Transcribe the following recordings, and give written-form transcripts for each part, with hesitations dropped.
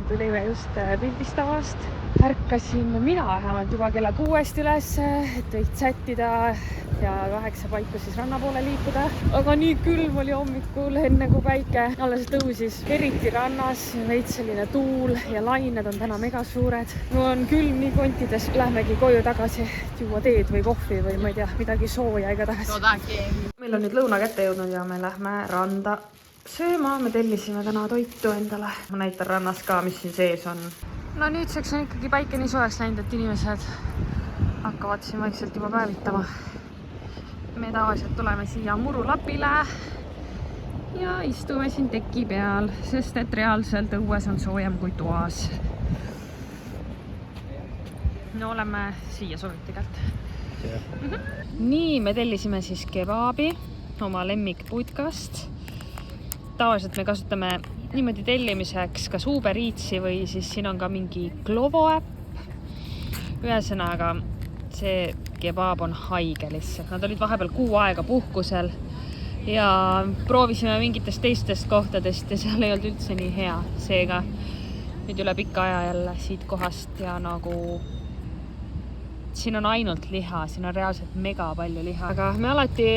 tulime just pildistavast. Ärkasin mina vähemalt juba kella 6 üles, et veits sättida ja 8 paiku siis ranna poole liikuda. Aga nii külm oli hommikul, enne kui päike alles tõusis. Eriti rannas, veits selline tuul ja lained on täna mega suured. Mul on külm nii kontides, lähmegi koju tagasi, et juua teed või kohvi või ma ei tea, midagi sooja igatahes. Meil on nüüd lõuna kätte jõudnud ja me lähme randa sööma. Me tellisime täna toitu endale. Ma näitan rannas ka, mis siin sees on. No nüüdseks on ikkagi päike nii soojaks läinud, et inimesed hakkavad siin vaikselt juba päevitama. Me tavaliselt tuleme siia murulapile ja istume siin teki peal, sest et reaalselt õues on soojem kui toas. No oleme siia soovitagalt. Nii, me tellisime siis kebaabi, oma lemmikputkast. Tavaliselt me kasutame niimoodi tellimiseks kas Uber Eatsi või siis siin on ka mingi Glovo äpp. Ühesõnaga, see kebaab on haige lihtsalt. Nad olid vahepeal 6 aega puhkusel ja proovisime mingitest teistest kohtadest ja seal ei olnud üldse nii hea. Seega nüüd üle pika aja jälle siit kohast ja nagu siin on ainult liha, siin on reaalselt mega palju liha. Aga me alati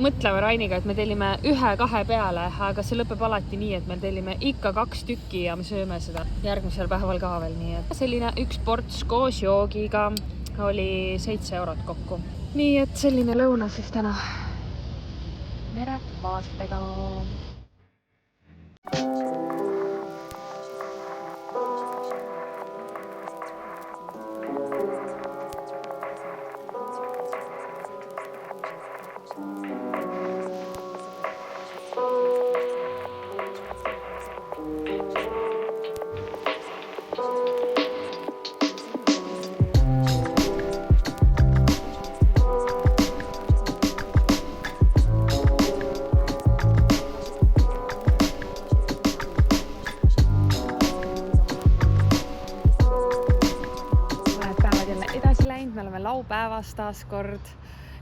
mõtleme Rainiga, et me tellime 1-2 peale, aga see lõpeb alati nii, et me tellime ikka 2 tükki ja me sööme seda järgmisel päeval ka veel. Nii et selline 1 ports koos joogiga oli 7 eurot kokku. Nii et selline lõuna siis täna merevaatega. Laupäevas taas kord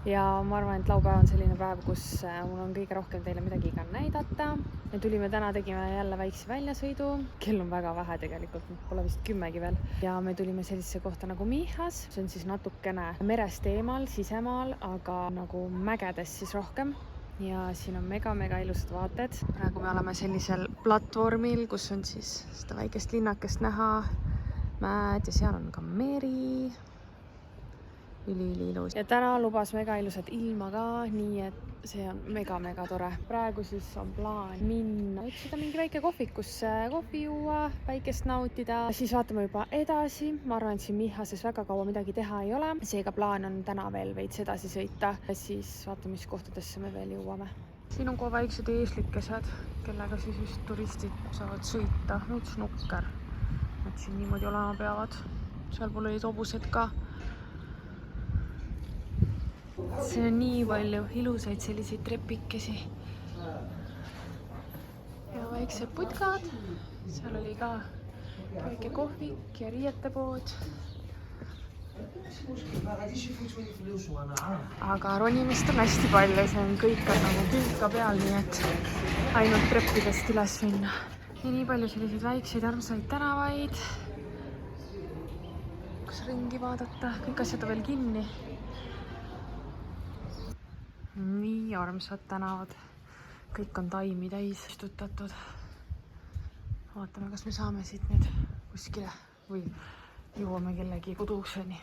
ja ma arvan, et laupäev on selline päev, kus mul on kõige rohkem teile midagi ka näidata. Me tulime täna, tegime jälle väikse väljasõidu. Kell on väga vähe tegelikult, pole vist 10 veel. Ja me tulime sellisesse kohta nagu Michas. See on siis natukene merest eemal, sisemaal, aga nagu mägedes siis rohkem. Ja siin on mega ilusad vaated. Praegu me oleme sellisel platvormil, kus on siis seda väikest linnakest näha, mäed ja seal on ka meri. Üli-ilus. Ja täna lubas mega ilusat ilma ka, nii et see on mega tore. Praegu siis on plaan minna otsida mingi väike kohvik, kus kohvi juua, päikest nautida. Siis vaatame juba edasi. Ma arvan, et siin Michases väga kaua midagi teha ei ole. Seega plaan on täna veel veits edasi sõita. Siis vaatame, mis kohtadesse me veel jõuame. Siin on kohe väiksed eeslikesed, kellega siis vist turistid saavad sõita. Üks nukker. Nad siin niimoodi olema peavad. Seal pole olid hobused ka. See on nii palju ilusaid selliseid trepikesi ja väiksed putkad. Seal oli ka väike kohvik ja riietepood. Aga ronimist on hästi palju, see on kõik nagu külka peal, nii et ainult treppidest üles minna. Ja nii palju selliseid väikseid armsaid tänavaid, kus ringi vaadata, kõik asjad on veel kinni. Nii armsad tänavad. Kõik on taimi täis istutatud. Vaatame, kas me saame siit nüüd kuskile või jõuame kellegi koduseni.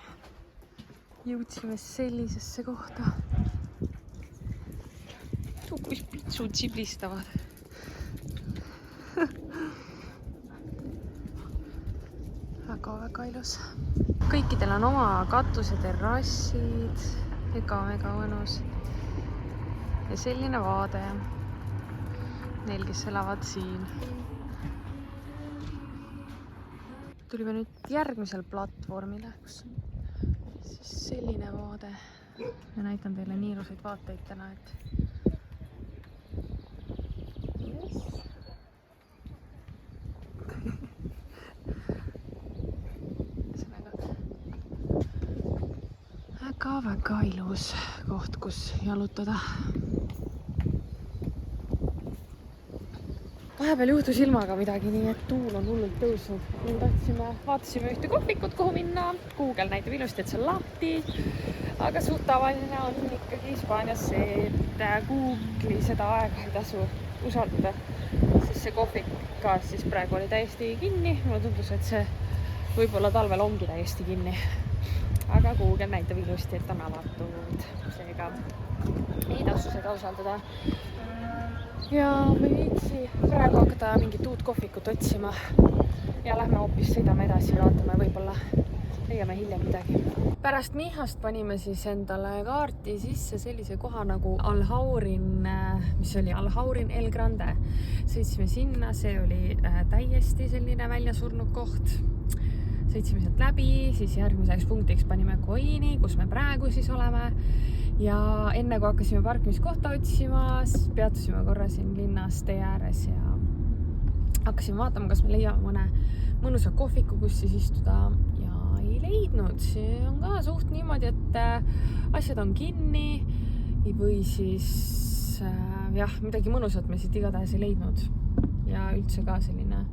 Jõudsime sellisesse kohta. Kus pitsud siblistavad. Väga ilus. Kõikidel on oma katuse terrassid. Mega mõnus. Ja selline vaade neil, kes elavad siin. Tulime nüüd järgmisel platvormile, kus on siis selline vaade. Ja näitan teile nii ilusaid vaateid täna, et väga ilus koht, kus jalutada. vahepeal juhtus ilmaga midagi, nii et tuul on hullult tõusnud. Nüüd vaatasime ühte kohvikut, kuhu minna. Google näitab ilusti, et see on lahti. Aga suht tavaline on ikkagi Hispaanias see, et Google'i seda aega ei tasu usaldada. Siis see kohvik ka siis praegu oli täiesti kinni. Mulle tundus, et see võib-olla talvel ongi täiesti kinni. Aga Google näitab ilusti, et on avatud. Seega ei tasu seda usaldada. Ja me viitsi praegu hakata mingit uut kohvikut otsima ja lähme hoopis sõidame edasi ja vaatame, võib-olla leiame hiljem midagi. Pärast Mihast panime siis endale kaarti sisse sellise koha nagu Alhaurin, mis oli Alhaurin El Grande. Sõitsime sinna, see oli täiesti selline väljasurnud koht. Sõitsime sealt läbi, siis järgmiseks punktiks panime Coini, kus me praegu siis oleme. Ja enne kui hakkasime parkimiskohta otsima, peatusime korra siin linnas tee ääres ja hakkasime vaatama, kas me leiame mõne mõnusa kohviku, kus siis istuda ja ei leidnud. See on ka suht niimoodi, et asjad on kinni või siis midagi mõnusat me siit igatahes ei leidnud ja üldse ka selline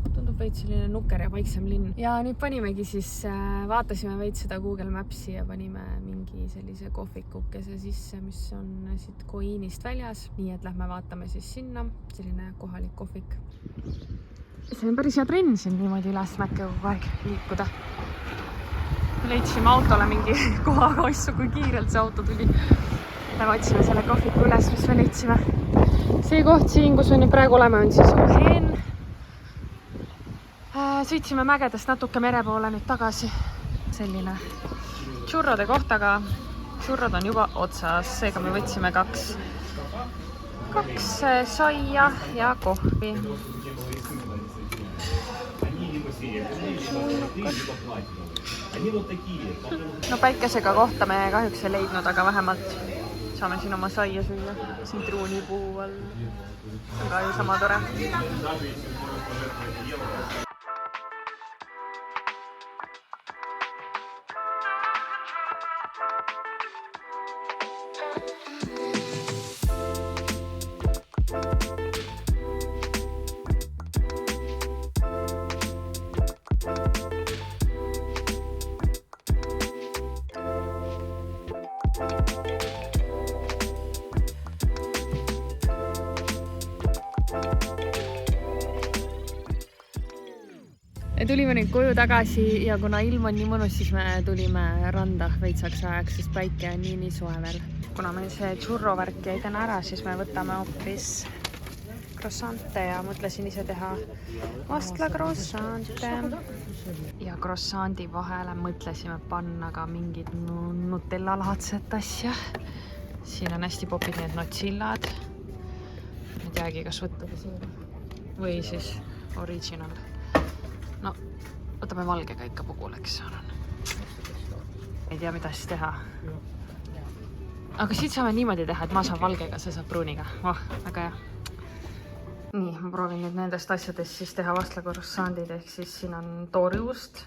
tundub veits selline nukker ja vaiksem linn. Ja nüüd panimegi siis, vaatasime veits seda Google Mapsi ja panime mingi sellise kohvikukese sisse, mis on siit Coinist väljas. Nii et lähme vaatame siis sinna, selline kohalik kohvik. See on päris hea trenn siin niimoodi ülesmäkke kogu aeg liikuda. Leidsime autole mingi kohaga asju, kui kiirelt see auto tuli. Lähme otsime selle kohviku üles, mis me leidsime. See koht siin, kus me nüüd praegu oleme, on siis Ohen. Sõitsime mägedest natuke mere poole nüüd tagasi. Selline churrode koht, aga churrod on juba otsas. Seega me võtsime kaks saia ja kohvi. No päikesega kohta me kahjuks ei leidnud, aga vähemalt saame siin oma saia süüa. Siin truunipuu all on ka ju sama tore. Tulime nüüd koju tagasi ja kuna ilm on nii mõnus, siis me tulime randa veitsaks ajaks, sest päike on nii soe veel. Kuna meil see churro värk jäi täna ära, siis me võtame hoopis croissante ja mõtlesin ise teha vastla croissante. Ja croissanti vahele mõtlesime panna ka mingid Nutella-laadset asja. Siin on hästi popid need nocillad. Ei teagi, kas võtta või siis original. No, võtame valgega ikka puguleks. Ei tea, mida siis teha. Aga siit saame niimoodi teha, et ma saan valgega, sa saad pruuniga. Väga hea. Nii, ma proovin nüüd nendest asjadest siis teha vastla croissantid, ehk siis siin on toorjuust,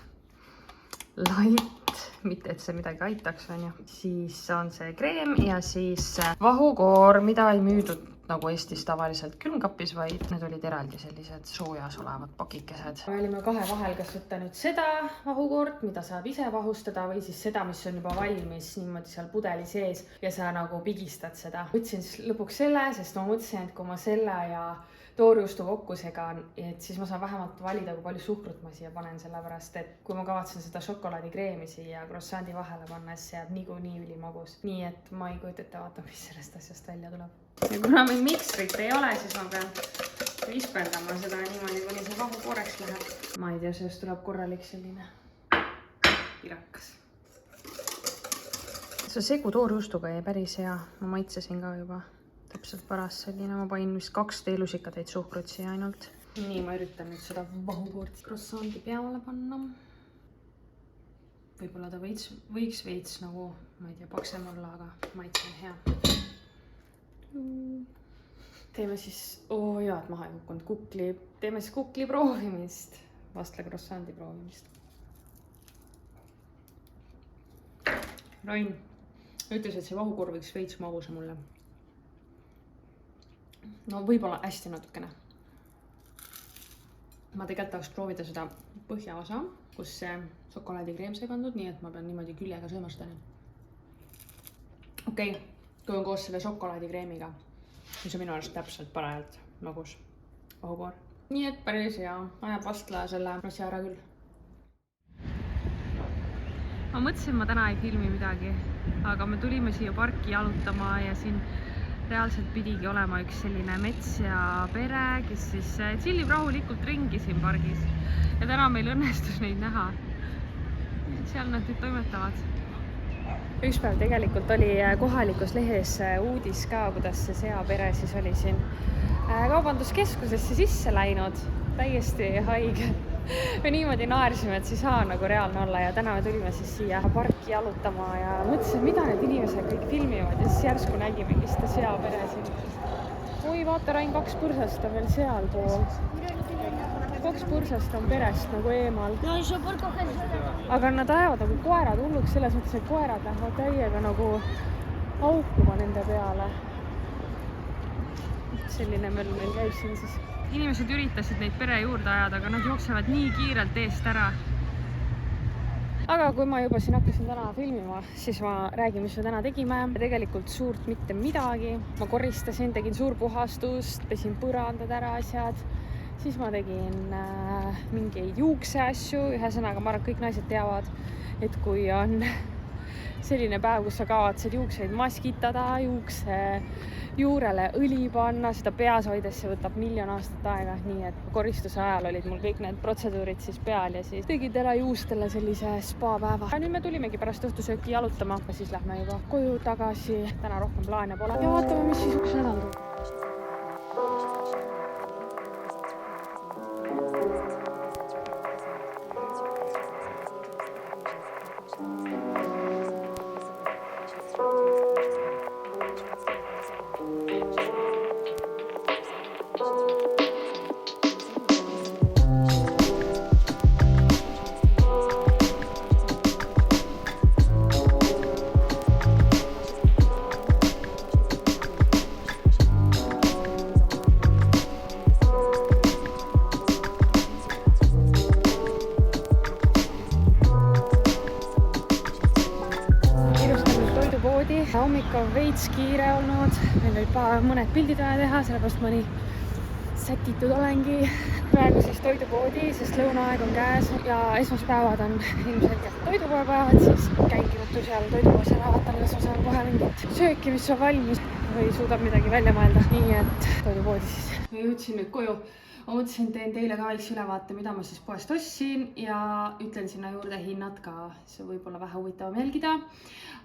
light, mitte et see midagi aitaks, on ju. Siis on see kreem ja siis vahukoor, mida ei müüdud nagu Eestis tavaliselt külmkapis, vaid need olid eraldi sellised soojas olevad pakikesed. Me olime kahe vahel, kas võtta nüüd seda vahukoort, mida saab ise vahustada, või siis seda, mis on juba valmis niimoodi seal pudeli sees ja sa nagu pigistad seda. Võtsin siis lõpuks selle, sest ma mõtlesin, et kui ma selle ja toorjuustu kokku segan, et siis ma saan vähemalt valida, kui palju suhkrut ma siia panen, sellepärast et kui ma kavatsen seda šokolaadikreemi siia croissanti vahele panna, siis jääb niikuinii ülimagus. Nii et ma ei kujuta ette vaata, mis sellest asjast välja tuleb. Ja kuna meil mikstrit ei ole, siis ma pean visperdama seda niimoodi, kuni see vahukooreks läheb. Ma ei tea, sellest tuleb korralik selline pirakas. See segu toorjuustuga jäi päris hea. Ma maitsesin ka juba täpselt paras selline. Ma panin vist 2 teelusikatäit suhkrut siia ainult. Nii, ma üritan nüüd seda vahukoort croissanti peale panna. Võib-olla ta võiks veits nagu, ma ei tea, paksem olla, aga maitse on hea. Teeme siis, et maha ei kukkunud kukli. Teeme siis kukli proovimist. Vastla croissanti proovimist. Rain ütles, et see vahukoor võiks veits magusa mulle. No võib-olla hästi natukene. ma tegelikult tahaks proovida seda põhjaosa, kus see šokolaadikreem sai pandud, nii et ma pean niimoodi küljega sööma seda. Okei, kui on koos selle šokolaadikreemiga, mis on minu arust täpselt parajalt magus ohukoor. Nii et päris hea, ajab vastla selle asja ära küll. Ma mõtlesin, ma täna ei filmi midagi, aga me tulime siia parki jalutama ja siin reaalselt pidigi olema üks selline mets ja pere, kes siis chillib rahulikult ringi siin pargis. Ja täna meil õnnestus neid näha. Seal nad nüüd toimetavad. Üks päev tegelikult oli kohalikus lehes uudis ka, kuidas see seapere siis oli siin kaubanduskeskusesse sisse läinud. Täiesti haige. Me niimoodi naersime, et see ei saa nagu reaalne olla ja täna me tulime siis siia parki jalutama ja mõtlesin, mida need inimesed kõik filmivad ja siis järsku nägimegi seda seapere siin. Oi, vaata, Rain, 2 põrsast on veel seal pool. 2 põrsast on perest nagu eemal. Aga nad ajavad nagu koerad hulluks selles mõttes, et koerad lähevad täiega nagu aukuma nende peale. Selline möll meil käib siin siis. Inimesed üritasid neid pere juurde ajada, aga nad jooksevad nii kiirelt eest ära. Aga kui ma juba siin hakkasin täna filmima, siis ma räägin, mis me täna tegime. Tegelikult suurt mitte midagi. Ma koristasin, tegin suurpuhastust, pesin põrandad ära asjad. Siis ma tegin mingeid juukseasju. Ühesõnaga, ma arvan, kõik naised teavad, et kui on selline päev, kus sa kavatsed juukseid maskitada, juukse juurele õli panna, seda peas hoides see võtab 1 000 000 aastat aega, nii et koristuse ajal olid mul kõik need protseduurid siis peal ja siis tegid ära juustele sellise spa päeva. Ja nüüd me tulimegi pärast õhtusööki jalutama, siis lähme juba koju tagasi, täna rohkem plaane pole ja vaatame, mis siis üks nädal tuleb. Hommik on veits kiire olnud, meil oli mõned pildid vaja teha, sellepärast ma nii sätitud olengi. Praegu siis toidupoodi, sest lõunaaeg on käes ja esmaspäevad on ilmselgelt toidupoepäevad, siis käingi võttu seal toidupoos ja vaatan, kas ma saan kohe mingit sööki, mis on valmis või suudab midagi välja mõelda. Nii et toidupoodi siis. Ma jõudsin nüüd koju. Ma mõtlesin, teen teile ka väikse ülevaate, mida ma siis poest ostsin ja ütlen sinna juurde hinnad ka, see võib olla vähe huvitavam jälgida.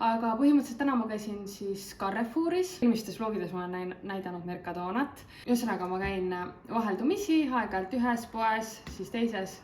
Aga põhimõtteliselt täna ma käisin siis Carrefouris. Eelmistes vlogides ma olen näidanud Mercadonat. Ühesõnaga ma käin vaheldumisi, aeg-ajalt ühes poes, siis teises.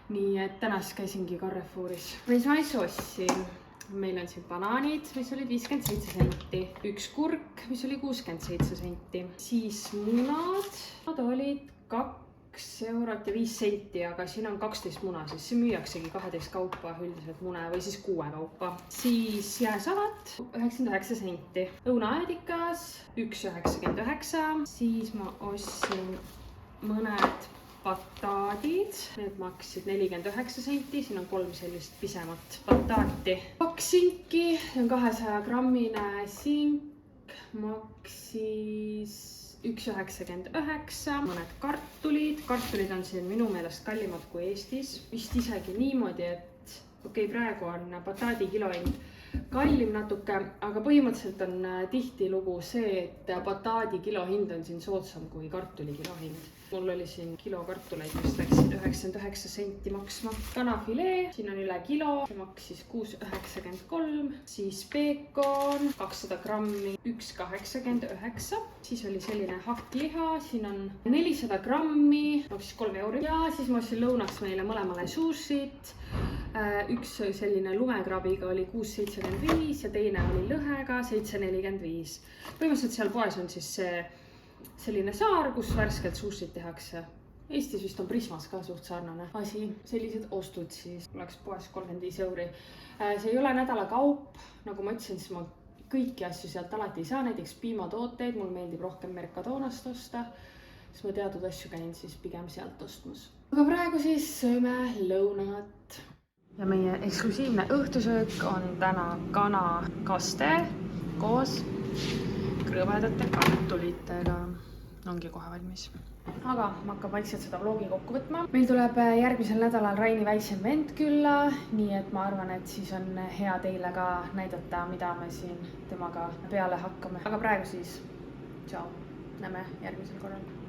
Nii et täna siis käisingi Carrefouris. Mis ma siis ostsin? Meil on siin banaanid, mis olid 57 senti. Üks kurk, mis oli 67 senti. Siis munad olid 2 eurot ja 5 senti, aga siin on 12 muna, siis see müüaksegi 12 kaupa üldiselt mune või siis 6 kaupa. Siis jääsalat 99 senti. Õunaäädikas 1,99. Siis ma ostsin mõned bataadid, need maksid 49 senti, siin on 3 sellist pisemat bataati. 2 sinki, see on 200 grammine sink, maksis 1,99. Mõned kartulid on siin minu meelest kallimad kui Eestis. Vist isegi niimoodi, et praegu on bataadi kilohind kallim natuke, aga põhimõtteliselt on tihtilugu see, et bataadi kilohind on siin soodsam kui kartuli kilohind. Mul oli siin kilo kartuleid, mis läksid 99 senti maksma. Kanafilee, siin on üle kilo, see maksis 6,93. Siis peekon, 200 grammi, 1,89. Siis oli selline hakkliha, siin on 400 grammi, maksis 3 euri. Ja siis ma ostsin lõunaks meile mõlemale sushit. Üks selline lumekrabiga oli 6,75 ja teine oli lõhega 7,45. Põhimõtteliselt seal poes on siis selline saar, kus värskelt sushit tehakse. Eestis vist on Prismas ka suht sarnane asi. Sellised ostud siis läks poes 35 euri. See ei ole nädala kaup, nagu ma ütlesin, siis ma kõiki asju sealt alati ei saa, näiteks piimatooteid, mul meeldib rohkem Mercadonast osta, siis ma teatud asju käin siis pigem sealt ostmas. aga praegu siis sööme lõunat. ja meie eksklusiivne õhtusöök on täna kanakaste koos krõbedate kartulitega. Ongi kohe valmis. aga ma hakkan vaikselt seda vlogi kokku võtma. meil tuleb järgmisel nädalal Raini väiksem vend külla, nii et ma arvan, et siis on hea teile ka näidata, mida me siin temaga peale hakkame. aga praegu siis tšau, näeme järgmisel korral.